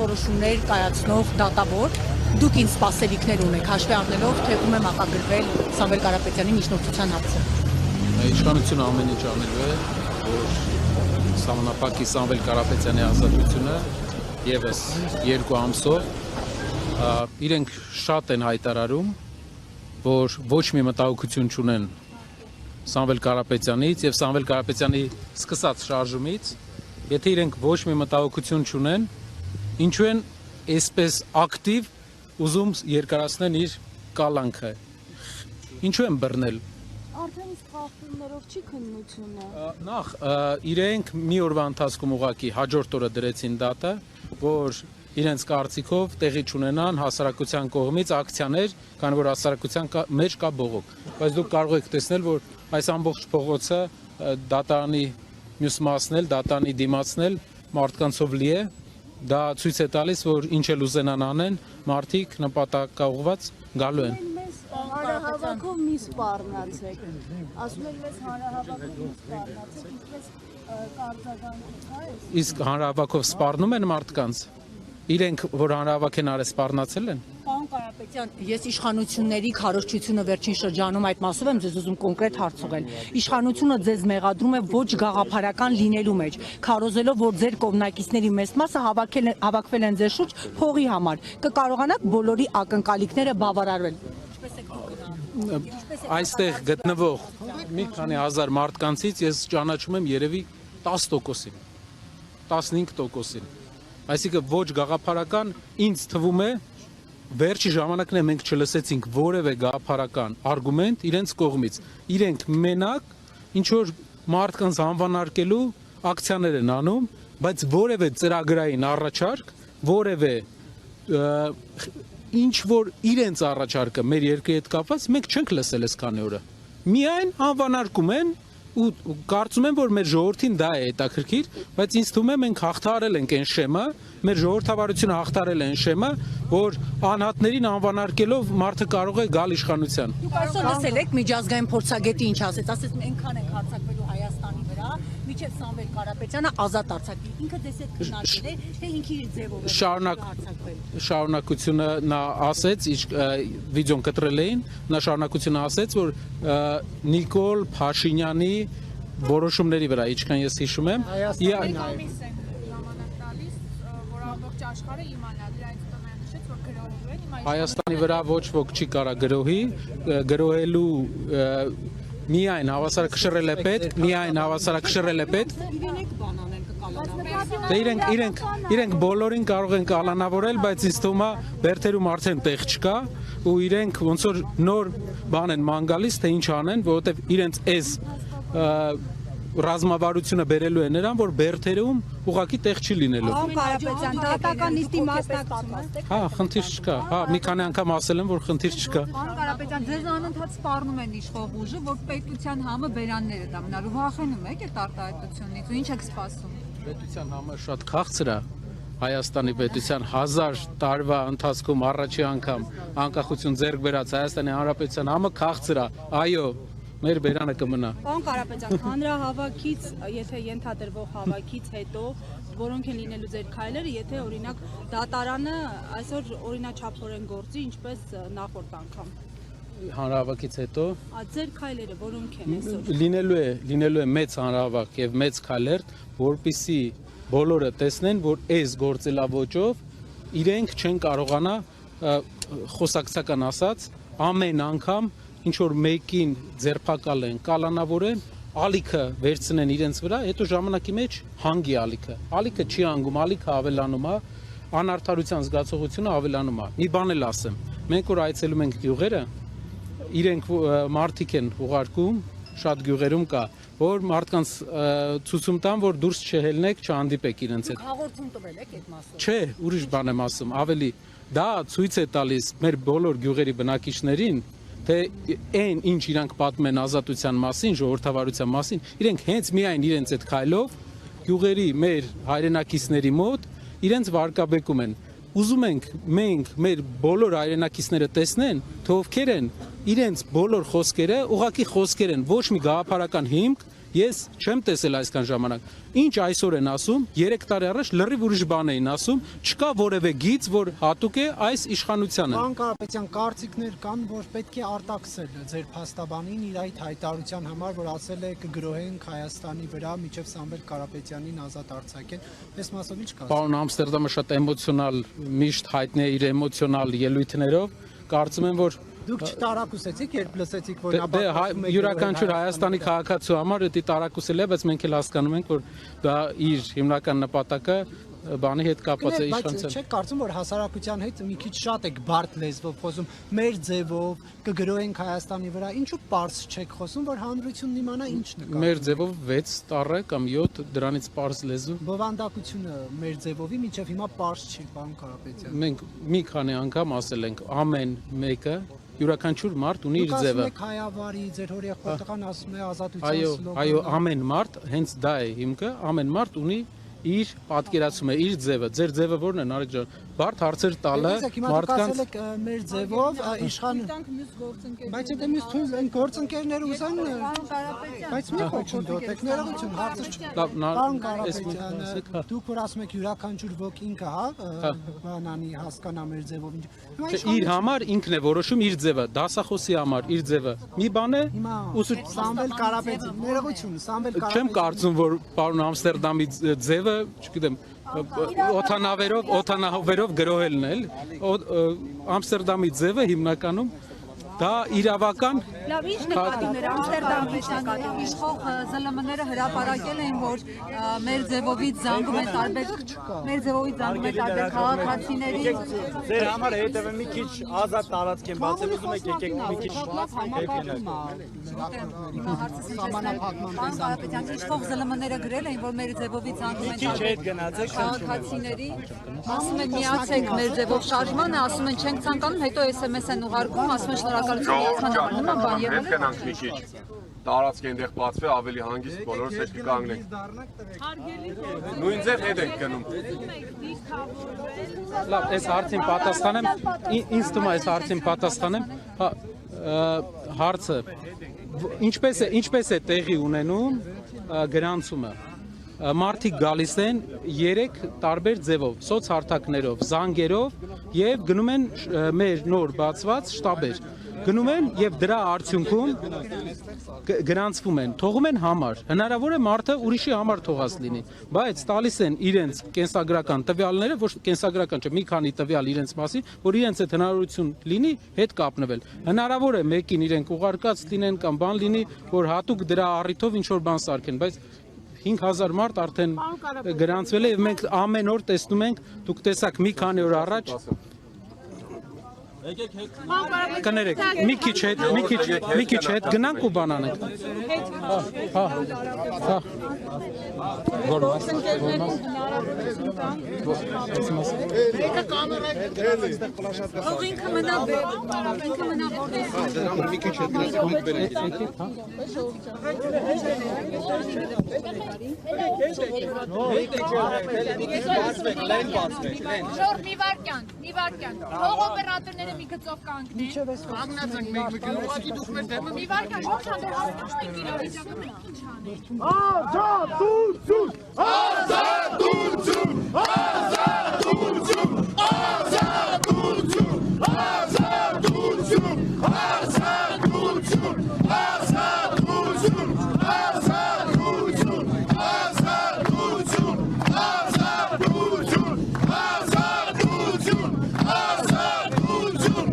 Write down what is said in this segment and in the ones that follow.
որոշումներ կայացնող դատավոր, դուք ինչ սպասելիքներ ունեք, հաշվի առնելով, թե ում է մակագրվել Սամվել Կարապետյանի միջնորդության հարցը։ Իշխանությունը ամեն ինչ անել է, որ սահմանափակի Սամվել Կարապետյանի ազատությունը եւս 2 ամսով իրենք շատ են հայտարարում, որ ոչ մի մտահոգություն չունեն Սամվել Կարապետյանից եւ Սամվել Կարապետյանի սկսած շարժումից, եթե իրենք ոչ մի մտահոգություն չունեն, ինչու են այսպես ակտիվ ուզում երկարացնել իր կալանքը, ինչու են բռնել։ Արդեն իսկ խախտումներով չի քննությունը։ Նախ իրենք մի օրվա ընթացքում ուղղակի հաջորդ օրը դրեցին դատը, որ իրենց կարծիքով տեղի չունենան հասարակության կողմից ակցիաներ, քանի որ հասարակության մեջ կա բողոք։ Բայց դուք կարող եք տեսնել, որ այս ամբողջ փողոցը դատարանի մյուս մասն էլ, դատարանի դիմացն էլ մարդկանցով լի է, դա ցույց է տալիս, որ ինչ էլ ուզենան անեն, մարդիկ նպատակաուղղված գալու են։ Հանրահավաքով մի սպառնացեք, ասում են մեզ հանրահավաքով մի սպառնացեք, ինչպես կարձագանքից, Իսկ հանրահավաքով սպառնում են մարդկանց, իրենք որ հանրահավաք են արել սպառնացել են։ Պարոն Կարապետյան, ես իշխանությունների քարոզչությունը վերջին շրջանում այդ մասով եմ ձեզ ուզում կոնկրետ հարց ուղղել։ Իշխանությունը ձեզ մեղադրում է ոչ գաղափարական լինելու մեջ, քարոզելով, որ ձեր կողմնակիցների մեծ մասը հավաքվել են ձեր շուրջ փողի համար։ Կկարողանաք բոլորի ակնկալիքները բավարարել։ Այստեղ գտնվող մի քանի հազար մարդկանցից ես ճանաչում եմ երևի 10%-ին, 15%-ին։ Այսինքն ոչ գաղափարական, ինձ թվում է վերջի ժամանակները մենք չլսեցինք որևէ գաղափարական արգումենտ իրենց կողմից։ Իրենք մենակ ինչ որ մարդկանց անվանարկելու ակցիաներ են անում, բայց որևէ ծրագրային առաջարկ, որևէ ինչ որ իրենց առաջարկը մեր երկրի հետ կապված մենք չենք լսել այսքանի օրը։ Միայն անվանարկում են ու կարծում եմ, որ մեր ժողովրդին դա է հետաքրքիր, բայց ինձ թվում է մենք հաղթահարել ենք այն շեմը, մեր ժողովրդավարությունը հաղթահարել է այն շեմը, որ անհատներին անվանարկելով մարդը կարող է գալ իշխանության։ Դուք այսօր լսել եք միջազգային փորձագետի ինչ ասեց, ասեց այնքան ենք հարձակվելու Հայաստանի վրա, միջև Սամվել Կարապետյանը ազատ արձակվի։ Ինքը դες այդ քննարկել է, թե ինքը իր ձևով է արձակվել։ Շարունակությունը նա ասեց, վիդեոն կտրել էին, նա շարունակությունը ասեց, որ Նիկոլ Փաշինյանի որոշումների վրա, ինչքան ես հիշում եմ, Հայաստանի վրա ոչ ոք չի կարա գրոհի, գրոհելու միայն հավասարակշռել է պետք, միայն հավասարակշռել է պետք։ Իրենք բոլորին կարող են կալանավորել, բայց ինձ թվում է բերթերում արդեն տեղ չկա ու իրենք ոնց որ նոր բան են ման գալիս, թե ինչ անեն, որովհետև իրենց այս ռազմավարությունը բերելու է նրան, որ բերթերում ուղղակի տեղ չի լինելու։ Պարոն Կարապետյան, դատական նիստի մասնակցում եք։ Հա, խնդիր չկա։ Հա, մի քանի անգամ ասել եմ, որ խնդիր չկա։ Պարոն Կարապետյան, ձեզ անընդհատ սպառնում են իշխող ուժը, որ պետության համը բերանները դա մնալու վախենում եք այդ արտահայտությունից ու ինչ եք սպասում։ Պետության համը շատ քաղցր է։ Հայաստանի պետության 1000 տարվա ընթացքում առաջի անգամ անկախություն ձեռք բերած Հայաստանի Հանրապետության համը քաղցր է։ Այո, մեր բերանը կմնա։ Պարոն Կարապետյան, հանրահավաքից, եթե ենթադրվող հավաքից հետո, որոնք են լինելու ձեր քայլերը, եթե օրինակ դատարանը այսօր օրինաչափորեն գործի, ինչպես նախորդ անգամ։ Հանրահավաքից հետո Ձեր քայլերը որոնք են այսօր։ Լինելու է մեծ հանրահավաք եւ մեծ քայլեր, որպիսի բոլորը տեսնեն, որ այս գործելավոճով իրենք չեն կարողանա խոսակցական ասած ամեն անգամ ինչ որ մեկին ձերբակալեն, կալանավորեն, ալիքը վերցնեն իրենց վրա, հետո ժամանակի մեջ հանգի ալիքը չի հանգում, ալիքը ավելանում է, անարդարության զգացողությունը ավելանում է։ Մի բան էլ ասեմ, մենք որ այցելում ենք գյուղերը, իրենք մարդիկ են ուղարկում, շատ գյուղերում կա, որ մարդկանց ցույցում տան, որ դուրս չհելնեք, չհանդիպեք իրենց հետ։ Հաղորդում տվել եք այդ մասով։ Չէ, ուրիշ բան եմ ասում, ավելի դա ցույց է տալիս մեր բոլոր գյուղերի բնակիչներին, թե այն ինչ իրանք պատմեն ազատության մասին, ժողովրդավարության մասին, իրենք հենց միայն իրենց այդ քայլով գյուղերի մեր հայրենակիցների մոտ իրենց վարկաբեկում են։ Ուզում ենք մենք մեր բոլոր հայրենակիցները տեսնեն, թե ովքեր են իրենց բոլոր խոսքերը ուղղակի խոսքեր են, ոչ մի գաղափարական հիմք ես չեմ տեսել այսքան ժամանակ։ Ինչ այսօր են ասում, 3 տարի առաջ լրիվ ուրիշ բան էին ասում, չկա որևէ գիծ, որ հատուկ է այս իշխանությանը։ Պարոն Կարապետյան, կարծիքներ կան, որ պետք է արտաքսել ձեր փաստաբանին իր այդ հայտարարության համար, որ ասել է կգրոհենք Հայաստանի վրա մինչև Սամվել Կարապետյանին ազատ արձակեն։ Այս մասով ինչ կասեք։ Պարոն Ամստերդամը շատ էմոցիոնալ, միշտ հայտնի է իր էմոցիոնալ ելույթներով, կարծում եմ, որ Դուք չտարակուսեցիք, երբ լսեցիք, որ Դե յուրաքանչյուր Հայաստանի քաղաքացու համար դա տարակուսել է, բայց մենք էլ հասկանում ենք, որ դա իր հիմնական նպատակը բանի հետ կապված է Բայց իշխանության։ չեք կարծում, որ հասարակության հետ մի քիչ շատ եք բարդ լեզվով խոսում, մեր ձևով կգրոհենք Հայաստանի վրա, ինչու պարզ չեք խոսում, որ հանրությունն իմանա ինչ նկատի։ Մեր ձևով 6 տարը կամ 7 դրանից պարզ լեզու։ Բովանդակությունը մեր ձևովի մինչև հիմա պարզ չի, պարոն Կարապետյան։ Մենք մի քանի անգամ ասել ենք ամեն մեկը յուրաքանչյուր մարդ ունի իր ձևը։ Դուք հայավարի, ձեր հորեղբորտական ասում է ազատության Այո, սլոգանը։ այո, ամեն մարդ, հենց դա է հիմքը, ամեն մարդ ունի իր պատկերացումը, իր ձևը։ Ձեր ձևը ո՞րն է, Նարեկ ջան։ Բարդ հարցեր տալը մարդկանց մեր ձևով իշխան Տանք մյուս գործընկերներ։ բայց եթե մյուս թույլ են գործընկերները ուզեն բայց մի խոչընդոտ ներողություն հարցը չէ։ Լավ, Պարոն այս Կարապետյան, դուք որ ասում եք յուրաքանչյուր ոք ինքը հա բանանի հասկանա մեր ձևով ինչ։ Իր համար ինքն է որոշում իր ձևը, դասախոսի համար իր ձևը։ Մի բան է, Սամվել Կարապետյան, ներողություն, Սամվել չեմ Կարապետյան։ կարծում, որ պարոն Ամստերդամի ձևը, չգիտեմ, օթանավերով գրոհելն էլ, Ամստերդամի ձևը հիմնականում դա իրավական Լավ, ինչ նկատիներ Ամստերդամի Իշխող ԶԼՄ-ները հրապարակել են, որ մեր ձևովից զանգում են տարբեր քաղաքացիների։ Ձեր համար հետևը մի քիչ ազատ տարածք են բացել, ուզում եք եկեք մի քիչ Կարապետյան, իշխող ԶԼՄ-ները գրել են, որ մեր ձևովից զանգում են տարբեր քաղաքացիների։ Ասում են միացեք մեր ձևով շարժմանը, ասում են չենք ցանկանում, հետո SMS են ուղարկում, ասում են շնորհակալություն միացան նման բան եւ Պետք է նանք մի քիչ տարածք այնտեղ բացվի, ավելի հանգիստ բոլորս հետ կկանգնենք։ Նույն ձև հետ ենք գնում։ Լավ, այս հարցին պատասխանեմ, ինձ թվում է այս հարցին պատասխանեմ, հարցը ինչպես է տեղի ունենում գրանցումը։ Մարդիկ գալիս են 3 տարբեր ձևով, սոցհարթակներով, զանգերով եւ գնում են մեր նոր բացված շտաբեր։ Գնում են եւ դրա արդյունքում գրանցվում են, թողում են համար։ Հնարավոր է մարդը ուրիշի համար թողած լինի, բայց տալիս են իրենց կենսագրական տվյալները, ոչ կենսագրական չէ, մի քանի տվյալ իրենց մասին, որ իրենց այդ հնարավորություն լինի հետ կապնվել։ Հնարավոր է մեկին իրենք ուղարկած լինեն կամ բան լինի, որ հատուկ դրա առիթով ինչ որ բան սարքեն, բայց 5000 մարդ արդեն գրանցվել է եւ մենք ամեն օր տեսնում ենք, դուք տեսաք մի քանի օր առաջ կներեք, մի քիչ հետ գնանք ու բան անենք։ Թող ինքը մնա Մի քիչ հետ գնանք բերենք։ Ժոր մի վարքյան, թող օպերատորները մի գծով կանգնեն։ Կանգնացանք մենք ուղղակի դուք մեր դեպը մի վարքյան, ոչ հանդեր հասնում եք իրավիճակը ինչ անենք։ Ազատություն, ազատություն, ազատություն, ազատություն, ազատություն, ազատություն, ազատություն, ազատություն, ազատություն, ազատություն, ազատություն,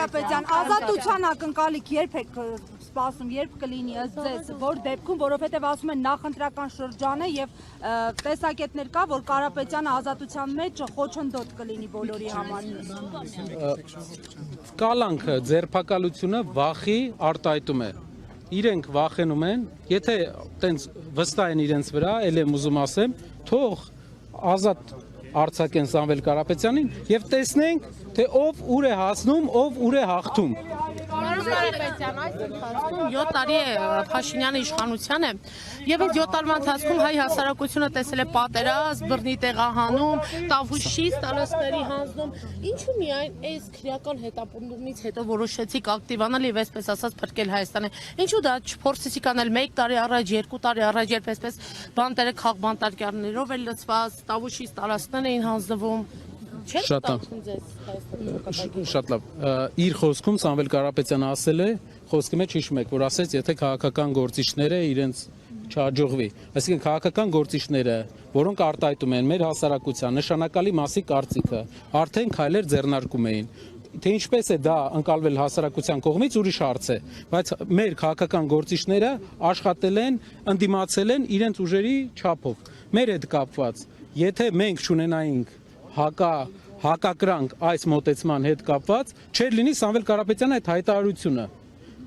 Կարապետյան, ազատության ակնկալիք երբ եք սպասում, երբ կլինի ըստ ձեզ, որ դեպքում, որովհետև ասում են նախընտրական շրջան է եւ տեսակետներ կա, որ Կարապետյանը ազատության մեջ խոչընդոտ կլինի բոլորի համար։ Կալանքը, ձերբակալությունը վախի արտահայտում է։ Իրենք վախենում են, եթե տենց վստահ են իրենց վրա, ել եմ ուզում ասեմ, թող ազատ արձակեն Սամվել Կարապետյանին եւ տեսնենք, թե ով ուր է հասնում, ով ուր է հաղթում։ Պարոն Կարապետյան, այս ընթացքում 7 տարի է Փաշինյանի իշխանությանը եւ այդ 7 տարվա ընթացքում հայ հասարակությունը տեսել է պատերազմ, բռնի տեղահանում, տավուշի ստալասների հանձնում։ Ինչու միայն այս քրեական հետապնդումից հետո որոշեցիք ակտիվանալ եւ այսպես ասած փրկել Հայաստանը։ Ինչու դա չփորձեցիք անել 1 տարի առաջ, 2 տարի առաջ, երբ այսպես բանտերը քաղ բանտարկյալներով էլ լցված, տավուշի ստալասներ էին հանձնվում։ Շատ լավ։ Իր խոսքում Սամվել Կարապետյանը ասել է, խոսքի մեջ հիշում եք, որ ասեց, եթե քաղաքական գործիչները իրենց չհաջողվի, այսինքն քաղաքական գործիչները, որոնք արտահայտում են մեր հասարակության նշանակալի մասի կարծիքը, արդեն քայլեր ձեռնարկում էին։ Թե ինչպես է դա ընկալվել հասարակության կողմից ուրիշ հարց է, բայց մեր քաղաքական գործիչները աշխատել են, ընդդիմացել են իրենց ուժերի չափով։ Մեր հետ կապված, եթե մենք չունենայինք հակակրանք այս մոտեցման հետ կապված, չէր լինի Սամվել Կարապետյանը այդ հայտարարությունը։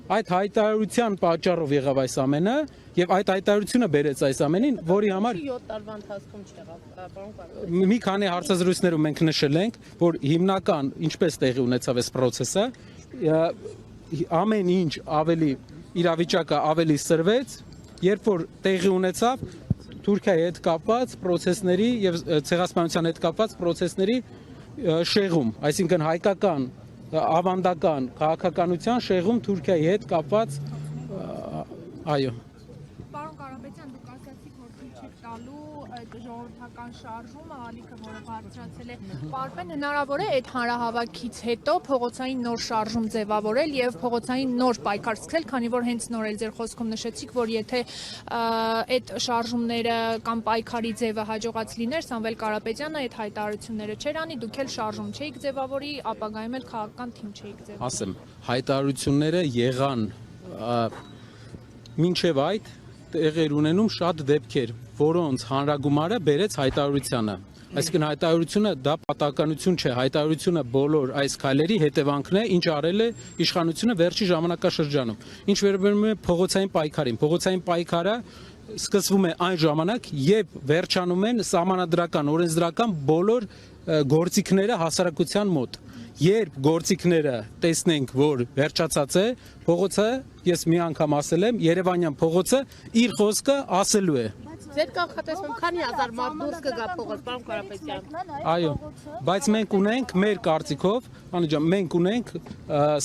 Այդ հայտարարության պատճառով եղավ այս ամենը եւ այդ հայտարարությունը բերեց այս ամենին, որի համար 7 տարվա ընթացքում չեղավ, պարոն Կարապետյան։ Մի քանի հարցազրույցներում մենք նշել ենք, որ հիմնական ինչպես տեղի ունեցավ այս process-ը, ամեն ինչ ավելի իրավիճակը ավելի սրվեց, երբ որ տեղի ունեցավ Թուրքիայի հետ կապված process-ների եւ ցեղասպանության հետ կապված process-ների շեղում, այսինքն հայկական ավանդական քաղաքականության շեղում Թուրքիայի հետ կապված այո։ Պարոն Կարապետյան, դուք ասացիք, որ ցույց եք տալու այդ ժողովրդական շարժումը, ալիքը, որը բարձրացել է Պարպեն, հնարավոր է այդ հանրահավաքից հետո փողոցային նոր շարժում ձևավորել եւ փողոցային նոր պայքար սկսել, քանի որ հենց նոր էլ ձեր խոսքում նշեցիք, որ եթե այդ շարժումները կամ պայքարի ձևը հաջողած լիներ, Սամվել Կարապետյանը այդ հայտարարությունները չէր անի, դուք էլ շարժում չէիք ձևավորի, ապագայում էլ քաղաքական թիմ չէիք ձևավորի։ Ասեմ, հայտարարությունները եղան մինչև այդ տեղեր ունենում շատ դեպքեր, որոնց հանրագումարը բերեց հայտարարությանը։ Այսինքն հայտարարությունը դա պատահականություն չէ, հայտարարությունը բոլոր այս քայլերի հետևանքն է, ինչ արել է իշխանությունը վերջի ժամանակաշրջանում։ Ինչ վերաբերում է փողոցային պայքարին, փողոցային պայքարը սկսվում է այն ժամանակ, երբ վերջանում են սահմանադրական, օրենսդրական բոլոր գործիքները հասարակության մոտ։ Երբ գործիքները տեսնենք, որ վերջացած է, փողոցը, ես մի անգամ ասել եմ, Երևանյան փողոցը իր խոսքը ասելու է։ Ձեր կանխատեսում քանի հազար մարդ դուրս կգա փողոց, պարոն Կարապետյան։ Այո, բայց մենք ունենք մեր կարծիքով, Անի ջան, մենք ունենք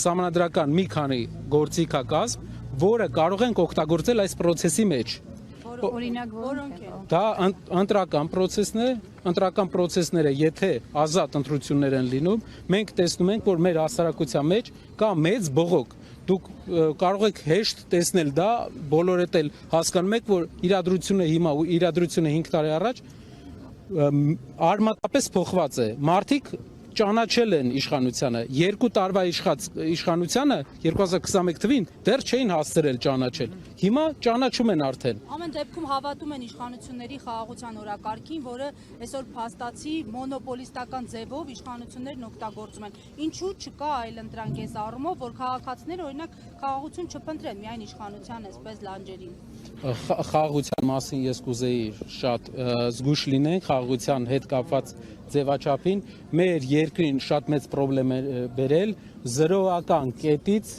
սահմանադրական մի քանի գործիքակազմ, որը կարող ենք օգտագործել այս process-ի մեջ։ Օրինակ որոնք են։ Դա ընտրական process-ները, եթե ազատ ընտրություններ են լինում, մենք տեսնում ենք, որ մեր հասարակության մեջ կա մեծ բողոք։ Դուք կարող եք հեշտ տեսնել դա, բոլորդ էլ հասկանում եք, որ իրադրությունը հիմա ու իրադրությունը 5 տարի առաջ արմատապես փոխված է։ Մարդիկ ճանաչել են իշխանությանը, 2 տարվա իշխանությանը 2021 թվին դեռ չէին հասցրել ճանաչել։ Հիմա ճանաչում են արդեն։ Ամեն դեպքում հավատում են իշխանությունների խաղաղության օրակարգին, որը այսօր փաստացի մոնոպոլիստական ձևով իշխանություններն օգտագործում են։ Ինչու չկա այլընտրանք այս առումով, որ քաղաքացիները օրինակ խաղաղություն չփնտրեն միայն իշխանության այսպես լանջերին։ Խաղաղության մասին ես կուզեի շատ զգույշ լինենք, խաղաղության հետ կապված ձևաչափին մեր երկրին շատ մեծ խնդրեմ է բերել զրոական կետից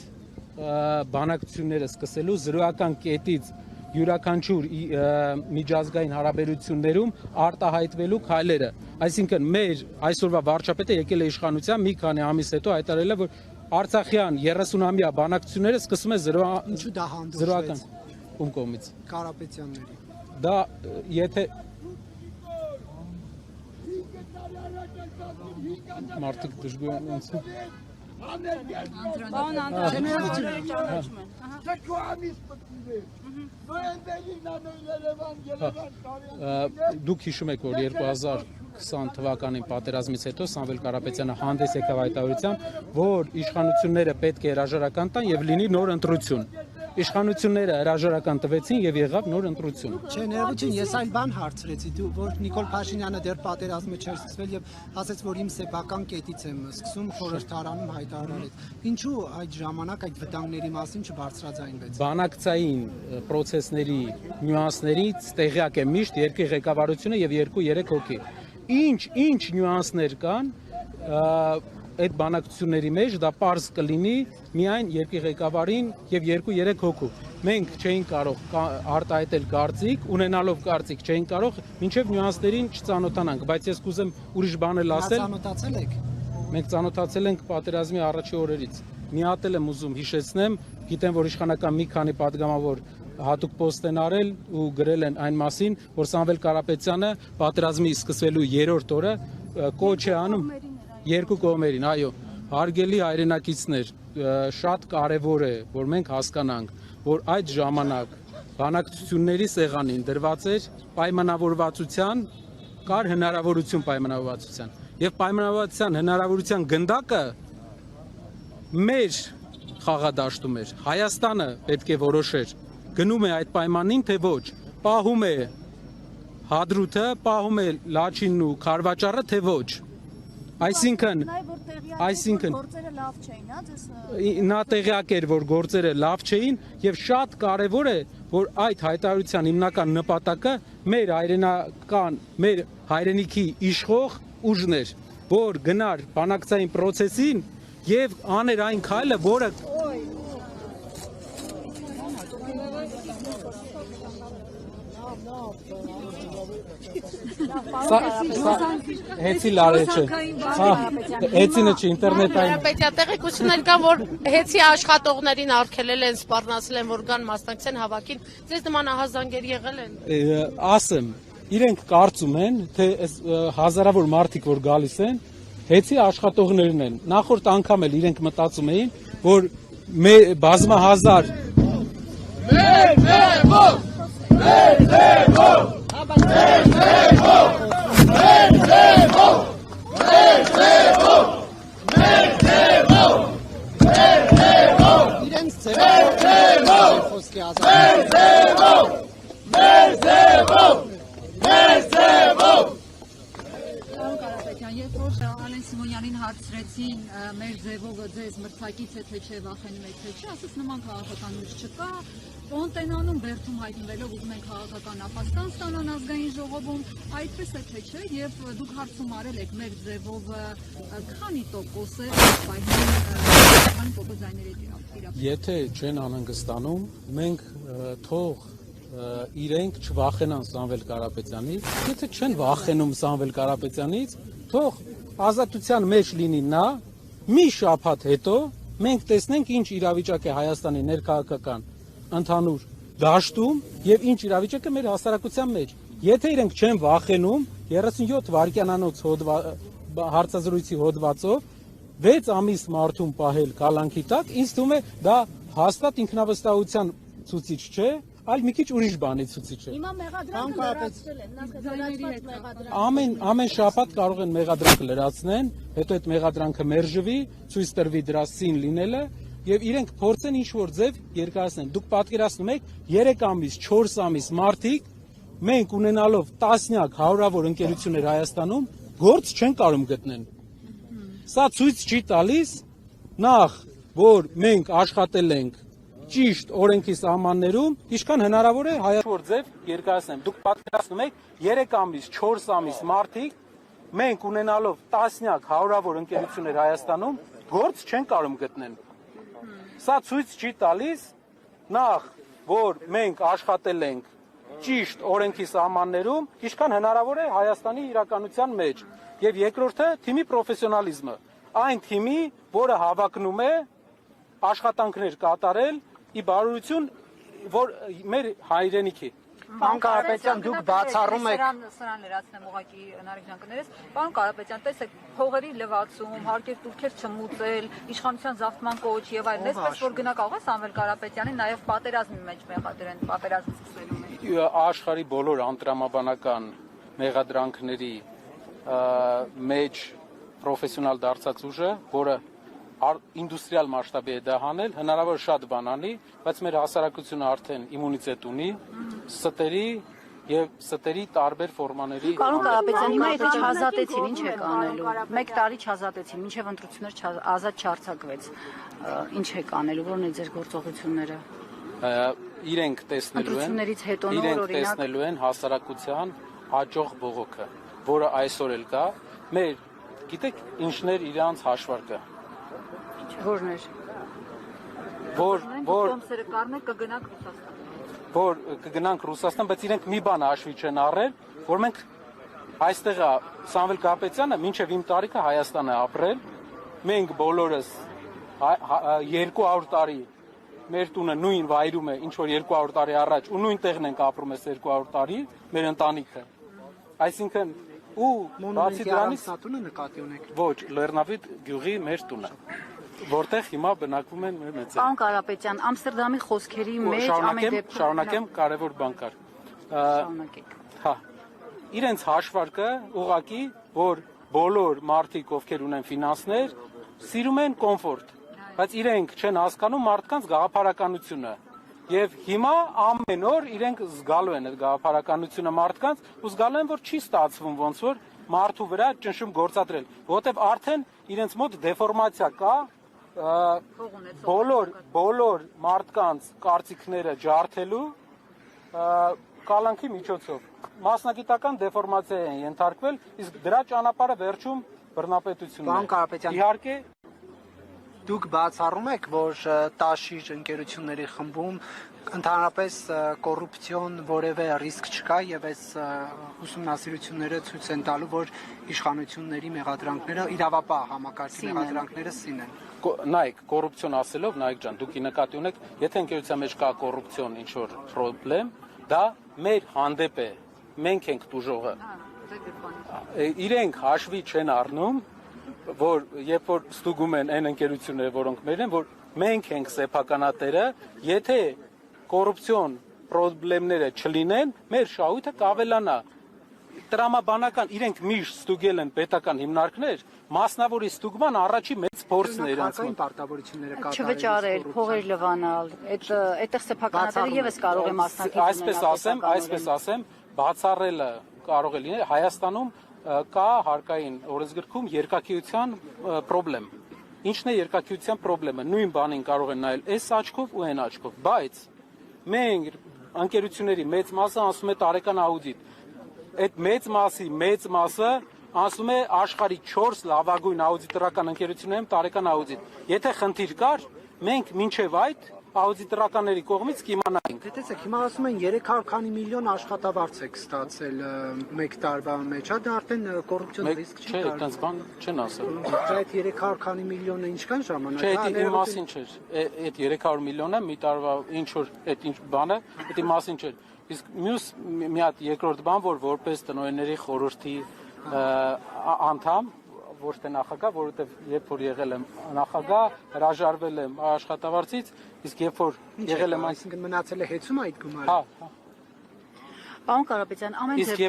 բանակցությունները սկսելու, զրոական կետից յուրաքանչյուր միջազգային հարաբերություններում արտահայտվելու քայլերը։ Այսինքն մեր այսօրվա վարչապետը եկել է իշխանության մի քանի ամիս հետո հայտարարել է, որ Արցախյան 30-ամյա բանակցությունները սկսում է Ինչու դա հանդուրժվեց ում կողմից։ Կարապետյանների։ Դա եթե մարդիկ դժգոհ են անցնում։ Պարոն Անդրանիկ, ճանաչում են։ Չեկու ամիս պետք է։ Նոյեմբերին անոյ Դուք հիշում եք, որ 2020 թվականին պատերազմից հետո Սամվել Կարապետյանը հանդես եկավ հայտարարությամբ, որ իշխանությունները պետք է հրաժարական տան եւ լինի նոր ընտրություն։ Իշխանությունները հրաժարական տվեցին եւ եղավ նոր ընտրություն։ Չէ, ներողություն, ես այլ բան հարցրեցի, որ Նիկոլ Փաշինյանը դեռ պատերազմը չէր սկսվել եւ ասաց, որ իմ սեփական կետից եմ սկսում, խորհրդարանում հայտարարեց։ Ինչու այդ ժամանակ այդ վտանգների մասին չբարձրաձայնվեց։ Բանակցային process-ների նյուանսներից տեղյակ է միշտ երկրի ղեկավարությունը եւ 2-3 հոգի։ Ինչ նյուանսներ կան, այդ բանակցությունների մեջ դա պարզ կլինի միայն երկրի ղեկավարին եւ 2-3 հոգու։ Մենք չէինք կարող արտահայտել կարծիք, ունենալով կարծիք չէինք կարող մինչեւ նյուանսներին չծանոթանանք, բայց ես կուզեմ ուրիշ բան էլ ասել։ Ծանոթացել եք։ Մենք ծանոթացել ենք պատերազմի առաջի օրերից։ Մի հատ եմ ուզում հիշեցնեմ, գիտեմ, որ իշխանական մի քանի падգամավոր հատուկ post են արել ու գրել են այն մասին, որ Սամվել Կարապետյանը պատերազմի սկսվելու 3-րդ օրը կոչ է անում երկու կողմերին, այո, հարգելի հայրենակիցներ, շատ կարևոր է, որ մենք հասկանանք, որ այդ ժամանակ բանակցությունների սեղանին դրված էր պայմանավորվածության, կար հնարավորություն պայմանավորվածության, եւ պայմանավորվածության հնարավորության գնդակը մեր խաղադաշտում էր։ Հայաստանը պետք է որոշեր, գնում է այդ պայմանին, թե ոչ, պահում է Հադրութը, պահում է Լաչինն ու Խարվաճառը, թե ոչ։ Այսինքն գործերը լավ չէին, հա, ձեզ նա տեղյակ էր, որ գործերը լավ չէին եւ շատ կարեւոր է, որ այդ հայտարարության հիմնական նպատակը մեր հայրենական, մեր հայրենիքի իշխող ուժն էր, որ գնար բանակցային process-ին եւ աներ այն քայլը, որը Հեցի լարել չէ, հեցինը չի, ինտերնետային Տեղեկություններ կան, որ հեցի աշխատողներին արգելել են, սպառնացել են, որ կան մասնակցեն հավաքին, ձեզ նման ահազանգեր եղել են։ Ասեմ, իրենք կարծում են, թե հազարավոր մարդիկ, որ գալիս են, հեցի աշխատողներն են, նախորդ անգամ էլ իրենք մտածում էին, որ բազմահազար Երբ որ Ալեն Սիմոնյանին հարցրեցին մեր ձևողը ձեզ մրցակից է թե չէ, վախենում եք թե չէ, ասաց նման քաղաքական ուժ չկա, Պոնտենանում Բերդում հայտնվելով ուզում են քաղաքական ապաստան ստանան ազգային ժողովում, այդպես է թե չէ, եւ դուք հարցում արել եք մեր ձևողը քանի տոկոս է քանի տոկոս ձայների իրապ։ Եթե չեն անհանգստանում, մենք թող իրենք չվախենան Սամվել Կարապետյանից, եթե չեն վախենում Սամվել Կարապետյանից, թող ազատության մեջ լինի նա, մի շաբաթ հետո մենք տեսնենք ինչ իրավիճակ է Հայաստանի ներքաղաքական ընդհանուր դաշտում եւ ինչ իրավիճակ է մեր հասարակության մեջ։ Եթե իրենք չեն վախենում 37 վայրկյանանոց հարցազրույցի հոդվածով 6 ամիս մարդուն պահել կալանքի տակ, ինձ թվում է դա հաստատ ինքնավստահության ցուցիչ չէ, այլ մի քիչ ուրիշ բանի ցուցիչ է։ Հիմա մեղադրանքը լրացրել են, Ամեն շաբաթ կարող են մեղադրանքը լրացնեն, հետո այդ մեղադրանքը մերժվի, ցույց տրվի դրա սին լինելը եւ իրենք փորձեն ինչ-որ ձև երկարացնել։ Դուք պատկերացնում եք 3 ամիս, 4 ամիս մարդիկ մենք ունենալով տասնյակ հարյուրավոր ընկերություններ Հայաստանում գործ չեն կարող գտնեն։ Սա ցույց չի տալիս նախ, որ մենք աշխատել ենք ճիշտ օրենքի սահմաններում, ինչքան հնարավոր է հայաստան ձև երկարացնեմ։ Դուք պատկերացնում եք 3 ամիս, 4 ամիս մարդիկ մենք ունենալով տասնյակ հարյուրավոր ընկերություններ Հայաստանում գործ չեն կարող գտնեն։ Սա ցույց չի տալիս նախ, որ մենք աշխատել ենք ճիշտ օրենքի սահմաններում, ինչքան հնարավոր է Հայաստանի իրականության մեջ։ Եվ երկրորդը թիմի պրոֆեսիոնալիզմը։ Այն թիմի, որը հավակնում է աշխատանքներ կատարել ի բարօրություն որ մեր հայրենիքի։ Պարոն Կարապետյան, դուք բացառում եք սրան լրացնեմ ուղղակի Նարեկ կներես։ Պարոն Կարապետյան, տեսեք, փողերի լվացում, հարկեր տուրքեր չմուծել, իշխանության զավթման կոչ եւ այլն, այսպես որ գնա կարող է Սամվել Կարապետյանին նաեւ պատերազմի մեջ մեղադրեն, պատերազմ սկսվելու մեջ։ Աշխարհի բոլոր անտրամաբանական մեղադրանքների մեջ պրոֆեսիոնալ դարձած ուժը, որը ինդուստրիալ մասշտաբի է դա հանել, հնարավոր շատ բան անի, բայց մեր հասարակությունը արդեն իմունիտետ ունի ստերի եւ ստերի տարբեր ֆորմաների։ Պարոն Կարապետյան, հիմա եթե չազատեցին, ինչ եք անելու։ 1 տարի չազատեցին, մինչեւ ընտրություններ ազատ չարձակվեց։ Ինչ եք անելու, որն է ձեր գործողությունները։ Իրենք տեսնելու են հասարակության հաջող բողոքը, որը այսօր էլ կա։ Մեր գիտեք ինչներ իրանց հաշվարկը։ Որներ։ Որ Տոմսերը կառնեք կգնաք Ռուսաստան։ որ կգնանք Ռուսաստան, բայց իրենք մի բան հաշվի չեն առել, որ մենք այստեղ Սամվել Կարապետյանը մինչև իմ տարիքը Հայաստան է ապրել, մենք բոլորս 200 տարի մեր տունը նույն վայրում է, ինչ որ 200 տարի առաջ, ու նույն տեղն ենք ապրում այս 200 տարի, մեր ընտանիքը։ Այսինքն ու բացի դրանից տունը նկատի ունեք։ ոչ, Լեռնավիթ գյուղի մեր տունը, որտեղ հիմա բնակվում են մեր մեծերը։ Պարոն Կարապետյան, Ամստերդամի խոսքերի մեջ ամեն դեպքում շարունակեմ, կարևոր բան կար։ շարունակեք։ Հա։ Իրենց հաշվարկը ուղղակի, որ բոլոր մարդիկ, ովքեր ունեն ֆինանսներ, սիրում են կոմֆորտ, բայց իրենք չեն հասկանում մարդկանց գաղափարականությունը։ Եվ հիմա ամեն օր իրենք զգալու են այդ գաղափարականությունը մարդկանց ու զգալու են, որ չի ստացվում ոնց որ մարդու վրա ճնշում գործադրել, որովհետև արդեն իրենց մոտ դեֆորմացիա կա, բոլոր մարդկանց կարծիքները ջարդելու կալանքի միջոցով մասնագիտական դեֆորմացիա են ենթարկվել, իսկ դրա ճանապարհը վերջում բռնապետությունն է։ Պարոն Կարապետյան, իհարկե դուք բացառում եք, որ տաշիր ընկերությունների խմբում ընդհանրապես կոռուպցիոն որևէ ռիսկ չկա եւ այս ուսումնասիրությունները ցույց են տալու, որ իշխանությունների մեղադրանքները իրավապահ համակարգի մեղադրանքները սին են։ Նայեք, կոռուպցիոն ասելով, Նայեք ջան, դուք նկատի ունեք, եթե ընկերության մեջ կա կոռուպցիոն ինչ որ խնդրեմ, դա մեր հանդեպ է, մենք ենք դուժողը։ Իրենք հաշվի չեն առնում, որ երբ որ ստուգում են այն ընկերությունները, որոնք մեր են, որ մենք ենք սեփականատերը, եթե կոռուպցիոն խնդիրները չլինեն, մեր շահույթը կավելանա։ Տրամաբանական իրենք միշտ ստուգել են պետական հիմնարկներ, մասնավորի ստուգման առաջի մեծ փորձն է իրենց մոտ։ Պարտավորությունները կատարել։ Չվճարել, փողեր լվանալ, այդտեղ սեփականատերը եւս կարող է մասնակցել։ Այսպես ասեմ, բացառելը կարող է լինել Հայաստանում կա հարկային օրենսգրքում երկակիության խնդրեմ։ Ինչն է երկակիության խնդրեմը։ Նույն բանին կարող են նայել այս աչքով ու այն աչքով, բայց մենք ընկերությունների մեծ մասը ասում է տարեկան աուդիտ։ Այդ մեծ մասը ասում է աշխարհի 4 լավագույն աուդիտորական ընկերություններում տարեկան աուդիտ։ Եթե խնդիր կար, մենք մինչև այդ աուդիտորականների կողմից կիմանայինք։ Տեսեք, հիմա ասում են 300 քանի միլիոն աշխատավարձ եք ստացել մեկ տարվա մեջ, դա արդեն կոռուպցիոն ռիսկ չի Չէ, այդպես բան չեն ասել։ Այդ 300 քանի միլիոնը ինչքան ժամանակ։ Չէ, դա իմ մասին չէր։ Այդ 300 միլիոնը մի տարվա ինչ որ այդ ինչ բանը, դա իմ մասին չէր։ Իսկ մյուս մի հատ երկրորդ բան, որ որպես տնօրենների խորհրդի անդամ, ոչ թե նախագահ, որովհետև երբ որ եղել եմ նախագահ, հրաժարվել եմ աշխատավարձից, իսկ երբ որ եղել եմ այսինքն մնացել է հեծում այդ գումարը։ Հա։ Պարոն Կարապետյան, ամեն Իսկ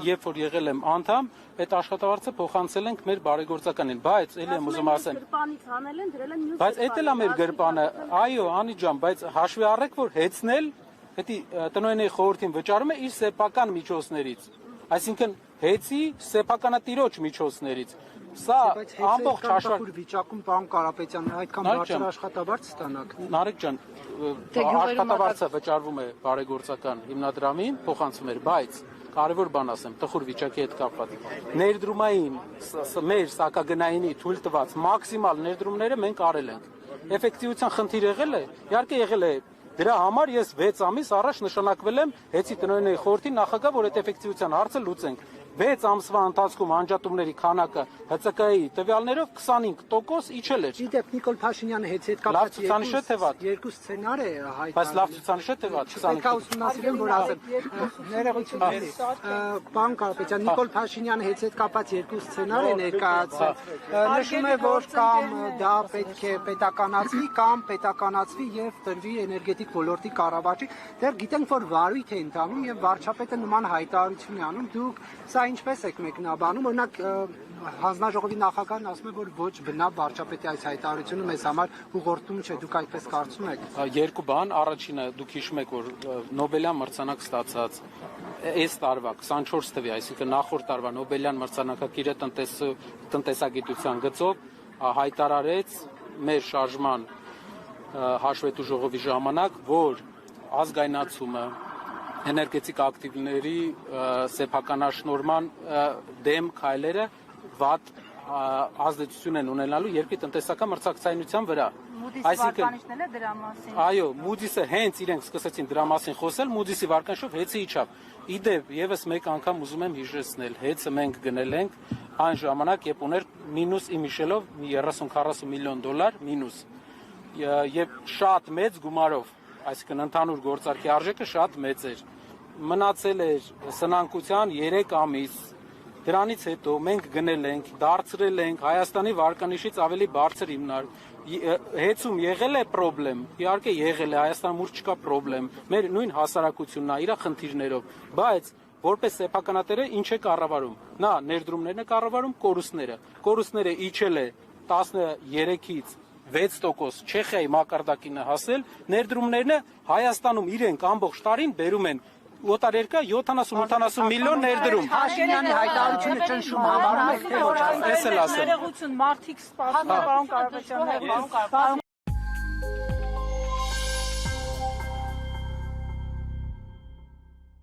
երբ որ եղել եմ անդամ, այդ աշխատավարձը փոխանցել ենք մեր բարեգործականին, բայց ելի եմ ուզում ասեմ։ Գրպանից հանել են, դրել են մյուս Բայց էդ էլ է մեր գրպանը։ Այո, Անի ջան, բայց հաշվի առեք, որ հեծնել, դա տնօրենների խորհրդին վճարում է իր սեփական միջոցներից։ Այսինքն հեծի սեփականատիրոջ միջոցներից։ Սա ամբողջ հաշվարկ վիճակում պարոն Կարապետյան, այդքան բարձր աշխատավարձ ստանաք։ Նարեկ ջան, աշխատավարձը վճարվում է բարեգործական հիմնադրամին, փոխանցվում էր, բայց կարևոր բան ասեմ, տխուր վիճակի հետ կապված։ Ներդրումային մեր սակագնայինի թույլ տված մաքսիմալ ներդրումները մենք արել ենք։ Էֆեկտիվության խնդիր եղել է, իհարկե եղել է։ Դրա համար ես 6 ամիս առաջ նշանակվել եմ Հեծի տնօրենների խորհրդի նախագահ, որ այդ էֆեկտիվության հարցը լուծենք։ 6 ամսվա ընթացքում անջատումների քանակը ՀՑԿ-ի տվյալներով 25% իջել էր։ Իդեպ Նիկոլ Փաշինյանը հեծի հետ կապված երկու սցենար է հայտարարել։ Բայց լավ ցուցանիշ է թե վատ 25։ Ուսումնասիրեմ, որ ասեմ, ներողությունների։ Պարոն Կարապետյան, Նիկոլ Փաշինյանը հեծի հետ կապված երկու սցենար է ներկայացել։ Նշում է, որ կամ դա պետք է պետականացվի, կամ պետականացվի եւ տրվի էներգետիկ ոլորտի կառավարչի։ Դեռ գիտենք, որ վարույթ է ընթանում եւ վարչապետը նման հայտարարություն է անում։ Դուք սա ինչպես եք մեկնաբանում, օրինակ հանձնաժողովի նախագահն ասում է, որ ոչ բնավ վարչապետի այս հայտարարությունը մեզ համար ուղղորդում չէ, դուք այդպես կարծում եք։ Երկու բան, առաջինը դուք հիշում եք, որ Նոբելյան մրցանակ ստացած այս տարվա 24 թվականի, այսինքն նախորդ տարվա Նոբելյան մրցանակակիրը տնտեսագիտության գծով հայտարարեց մեր շարժման հաշվետու ժողովի ժամանակ, որ ազգայնացումը էներգետիկ ակտիվների սեփականաշնորհման դեմ քայլերը վատ ազդեցություն են ունենալու երկրի տնտեսական մրցակցայնության վրա։ Մուդիսի վարկանիշն էլ է դրա մասին։ Այո, Moody's-ը հենց իրենք սկսեցին դրա մասին խոսել, Moody's-ի վարկանիշով հեծի իջավ։ Իդեպ եւս մեկ անգամ ուզում եմ հիշեցնել, հեծը մենք գնել ենք այն ժամանակ, երբ ուներ մինուս իմիշելով 30-40 միլիոն դոլար մինուս։ Եվ շատ մեծ գումարով, այսինքն ընդհանուր գործարքի արժեքը շատ մեծ էր։ Մնացել էր սնանկության 3 ամիս։ Դրանից հետո մենք գնել ենք, դարձրել ենք Հայաստանի վարկանիշից ավելի բարձր հեծում եղել է խնդրեմ, իհարկե եղել է, Հայաստանում ուր չկա խնդրեմ, մեր նույն հասարակությունն է իր խնդիրներով, բայց որպես սեփականատերը ինչ է կառավարում։ Նա ներդրումներն է կառավարում, կորուստները իջել է 13-ից 6%, Չեխիայի մակարդակին է հասել, ներդրումներն Հայաստանում իրենք ամբողջ տարին բերում են օտարերկրյա 70-80 միլիոն ներդրում։ Փաշինյանի հայտարարությունը ճնշում համարում եք թե ոչ։ Էս էլ ասեմ։ Ներողություն, մարդիկ սպասում են, պարոն Կարապետյան,